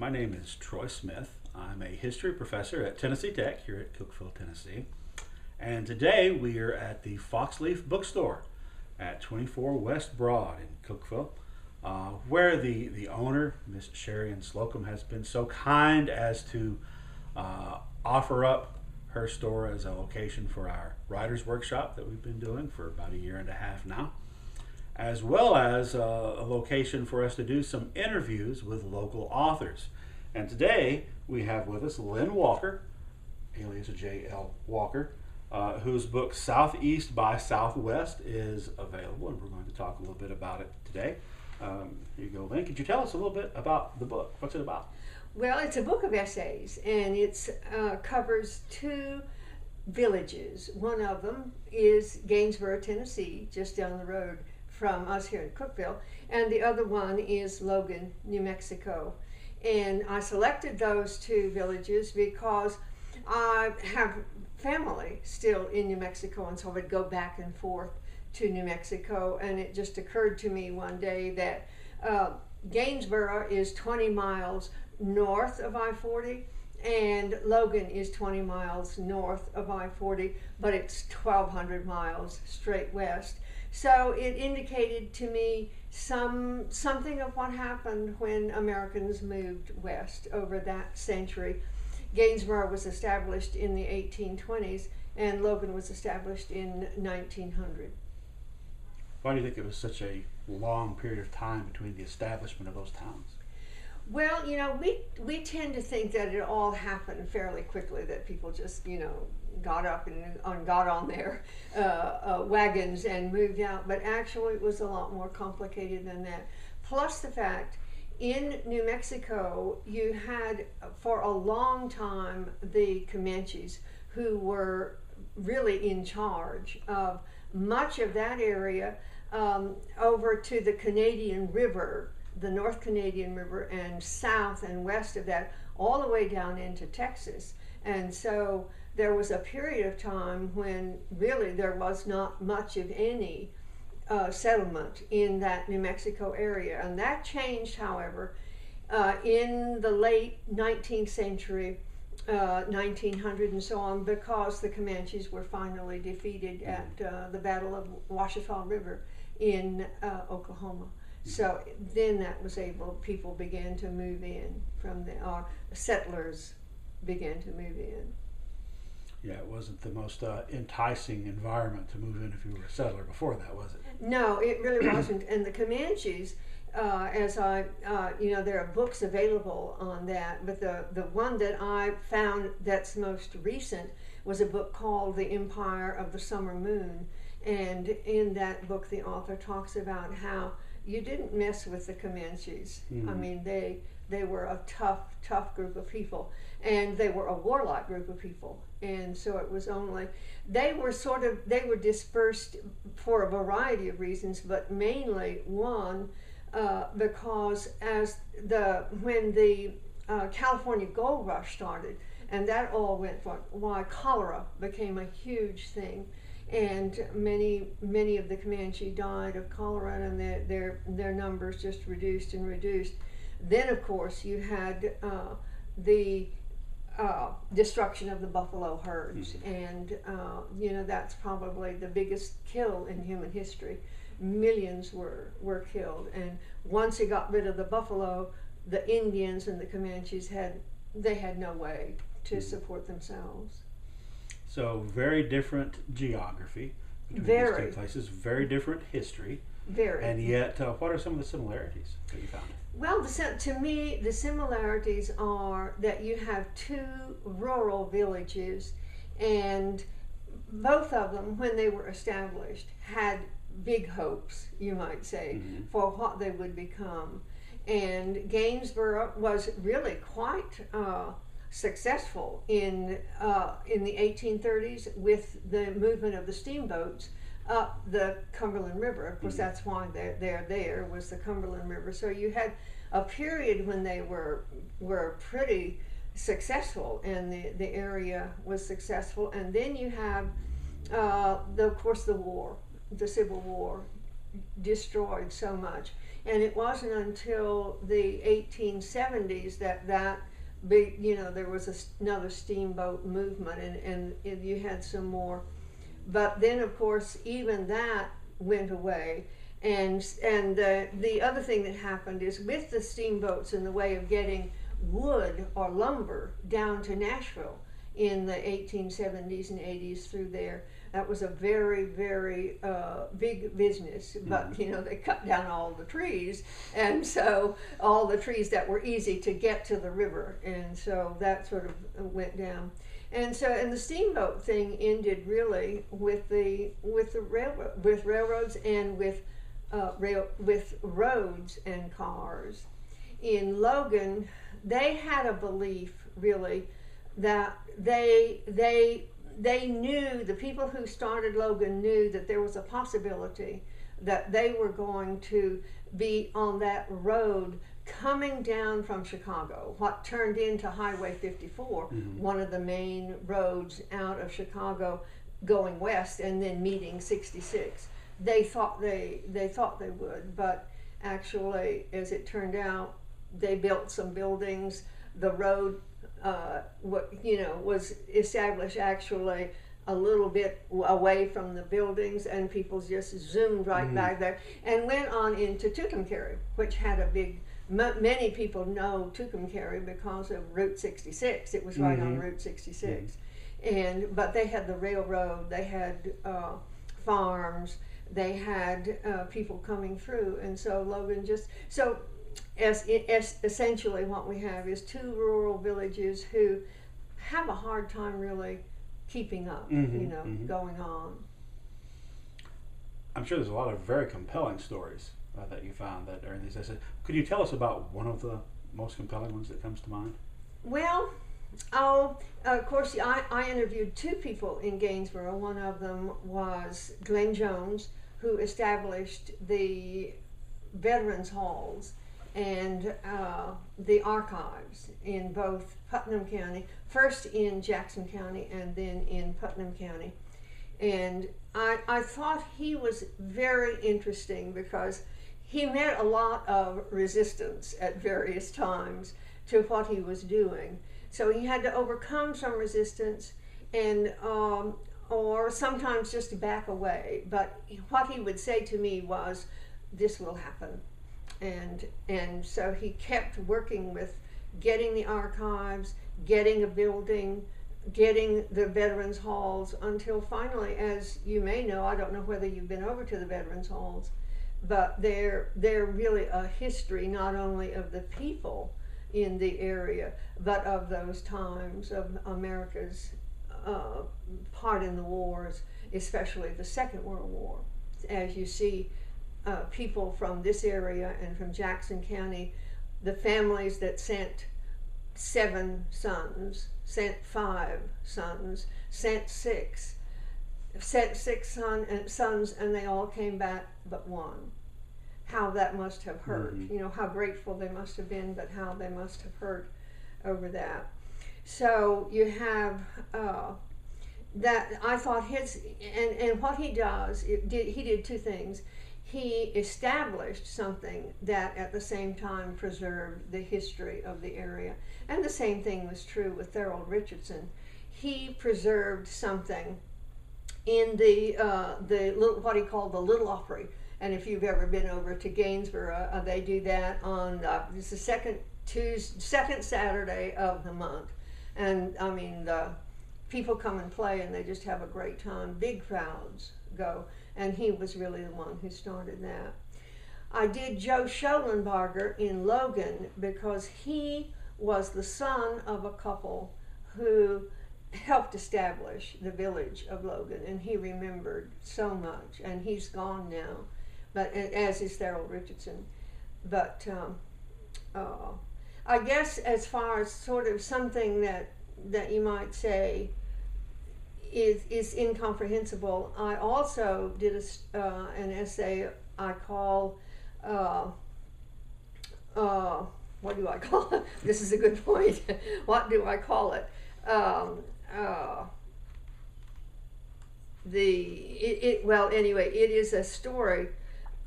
My name is Troy Smith. I'm a history professor at Tennessee Tech here at Cookeville, Tennessee. And today we are at the Foxleaf bookstore at 24 West Broad in Cookeville, where the owner, Miss Sherry and Slocum, has been so kind as to offer up her store as a location for our writer's workshop that we've been doing for about a year and a half now, as well as a location for us to do some interviews with local authors. And today we have with us Len Walker, alias J.L. Walker, whose book Southeast by Southwest is available, and we're going to talk a little bit about it today. Here you go, Len. Could you tell us a little bit about the book? What's it about? Well, it's a book of essays, and it covers two villages. One of them is Gainesboro, Tennessee, just down the road from us here in Cookeville, and the other one is Logan, New Mexico. And I selected those two villages because I have family still in New Mexico, and so I would go back and forth to New Mexico, and it just occurred to me one day that Gainesboro is 20 miles north of I-40, and Logan is 20 miles north of I-40, but it's 1,200 miles straight west. So it indicated to me something of what happened when Americans moved west over that century. Gainesboro was established in the 1820s, and Logan was established in 1900. Why do you think it was such a long period of time between the establishment of those towns? Well, we tend to think that it all happened fairly quickly, that people just, got up and got on their wagons and moved out. But actually it was a lot more complicated than that. Plus the fact, in New Mexico, you had for a long time the Comanches, who were really in charge of much of that area, over to the Canadian River, the North Canadian River, and south and west of that, all the way down into Texas. And so there was a period of time when really there was not much of any settlement in that New Mexico area. And that changed, however, in the late 19th century, 1900 and so on, because the Comanches were finally defeated at the Battle of Washita River in Oklahoma. So then that was people began to move in from the, settlers began to move in. Yeah, it wasn't the most enticing environment to move in if you were a settler before that, was it? No, it really wasn't. And the Comanches, there are books available on that, but the one that I found that's most recent was a book called The Empire of the Summer Moon. And in that book, the author talks about how you didn't mess with the Comanches. I mean, they were a tough group of people, and they were a warlike group of people. And so it was only, they were dispersed for a variety of reasons, but mainly one, because when the California gold rush started, and that all went for why cholera became a huge thing. And many of the Comanche died of cholera, and their numbers just reduced and reduced. Then, of course, you had the destruction of the buffalo herds, and that's probably the biggest kill in human history. Millions were killed, and once you got rid of the buffalo, the Indians and the Comanches had no way to support themselves. So very different geography between these two places, very different history. Very. And yet, what are some of the similarities that you found? Well, to me, the similarities are that you have two rural villages, and both of them, when they were established, had big hopes, you might say, for what they would become. And Gainesboro was really quite successful in the 1830s with the movement of the steamboats up the Cumberland River. Of course, that's why they're there, was the Cumberland River. So you had a period when they were pretty successful, and the area was successful. And then you have, of course, the Civil War destroyed so much. And it wasn't until the 1870s that big, there was another steamboat movement, and you had some more. But then, of course, even that went away. And the other thing that happened is with the steamboats in the way of getting wood or lumber down to Nashville in the 1870s and 80s through there, that was a very, very big business. But they cut down all the trees, and so all the trees that were easy to get to the river, and so that sort of went down. And the steamboat thing ended really with the railroads and with roads and cars. In Logan, they had a belief really that they knew, the people who started Logan knew that there was a possibility that they were going to be on that road coming down from Chicago, what turned into Highway 54, one of the main roads out of Chicago going west and then meeting 66. They thought they would, but actually, as it turned out, they built some buildings. The road was established actually a little bit away from the buildings, and people just zoomed right back there and went on into Tucumcari, which had a big, many people know Tucumcari because of Route 66. It was right on Route 66. But they had the railroad, they had farms, they had people coming through, and so Logan as essentially what we have is two rural villages who have a hard time really keeping up, going on. I'm sure there's a lot of very compelling stories that you found that are in these essays. Could you tell us about one of the most compelling ones that comes to mind? Well, of course, I interviewed two people in Gainesboro. One of them was Glenn Jones, who established the Veterans Halls and the archives in both Putnam County, first in Jackson County and then in Putnam County. And I thought he was very interesting because he met a lot of resistance at various times to what he was doing. So he had to overcome some resistance and or sometimes just to back away. But what he would say to me was, this will happen. And so he kept working with getting the archives, getting a building, getting the Veterans Halls, until finally, as you may know, I don't know whether you've been over to the Veterans Halls, but they're really a history not only of the people in the area, but of those times of America's part in the wars, especially the Second World War. As you see, people from this area and from Jackson County, the families that sent 7 sons, sent 5 sons, sent 6 sons, and they all came back but one. How that must have hurt. How grateful they must have been, but how they must have hurt over that. So you have that. I thought and what he does, he did 2 things. He established something that at the same time preserved the history of the area. And the same thing was true with Thurl Richardson. He preserved something in the what he called the Little Opry. And if you've ever been over to Gainesboro, they do that on it's the second Saturday of the month. And I mean, the people come and play, and they just have a great time. Big crowds go. And he was really the one who started that. I did Joe Schoenbarger in Logan because he was the son of a couple who helped establish the village of Logan, and he remembered so much, and he's gone now, but as is Thurl Richardson. But I guess as far as sort of something that you might say is incomprehensible, I also did an essay I call, what do I call it? This is a good point. What do I call it? Well, anyway, it is a story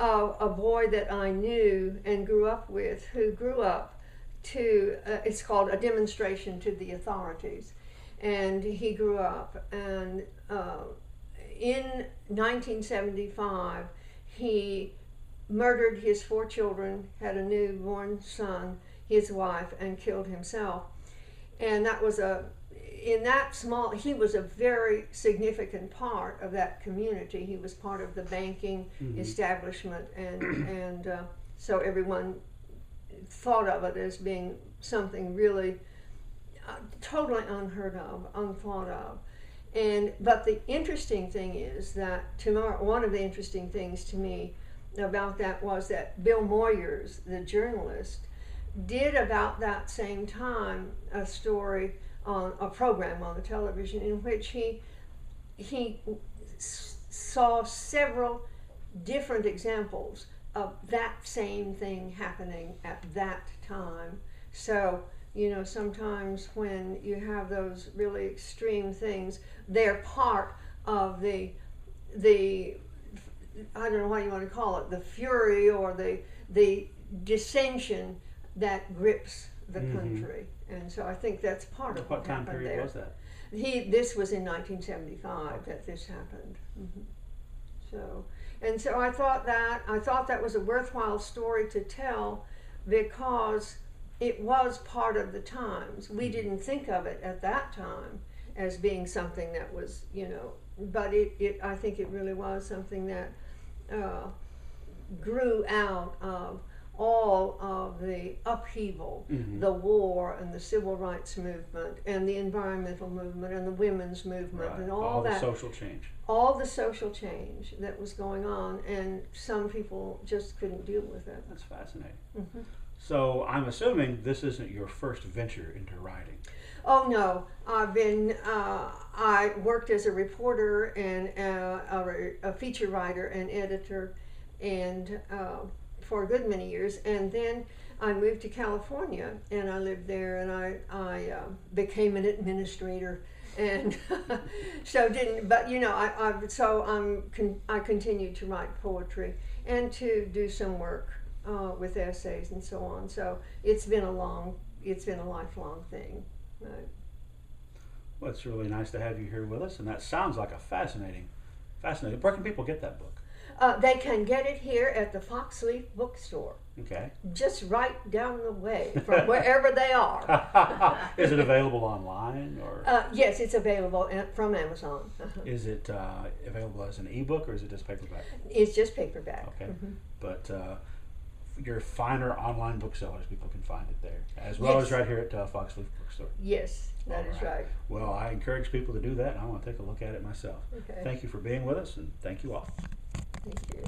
a boy that I knew and grew up with, who grew up to, it's called A Demonstration to the Authorities. And he grew up, and in 1975, he murdered his 4 children, had a newborn son, his wife, and killed himself. And that was he was a very significant part of that community. He was part of the banking establishment, and so everyone thought of it as being something really totally unheard of, unthought of. But the interesting thing is that one of the interesting things to me about that was that Bill Moyers, the journalist, did about that same time a story on a program on the television in which he saw several different examples of that same thing happening at that time. So, sometimes when you have those really extreme things, they're part of the I don't know what you want to call it, the fury or the dissension that grips the country. And so I think that's part of what time happened period there. was that? This was in 1975 that this happened. So I thought that was a worthwhile story to tell, because it was part of the times. We didn't think of it at that time as being something that was, but I think it really was something that grew out of all of the upheaval, the war and the civil rights movement and the environmental movement and the women's movement, and all that. All the social change that was going on, and some people just couldn't deal with it. That's fascinating. So I'm assuming this isn't your first venture into writing. Oh no, I worked as a reporter and a feature writer and editor, and for a good many years, and then I moved to California and I lived there, and I became an administrator, and I continued to write poetry and to do some work with essays and so on. So it's been a lifelong thing. Right. Well, it's really nice to have you here with us, and that sounds like a fascinating. Where can people get that book? They can get it here at the Foxleaf bookstore. Okay. Just right down the way from wherever they are. Is it available online, or? Yes, it's available from Amazon. Is it available as an ebook, or is it just paperback? It's just paperback. Okay. But your finer online booksellers, people can find it there, as well as right here at Foxleaf Bookstore. Yes, that is right. Well, I encourage people to do that, and I want to take a look at it myself. Okay. Thank you for being with us, and thank you all. Thank you.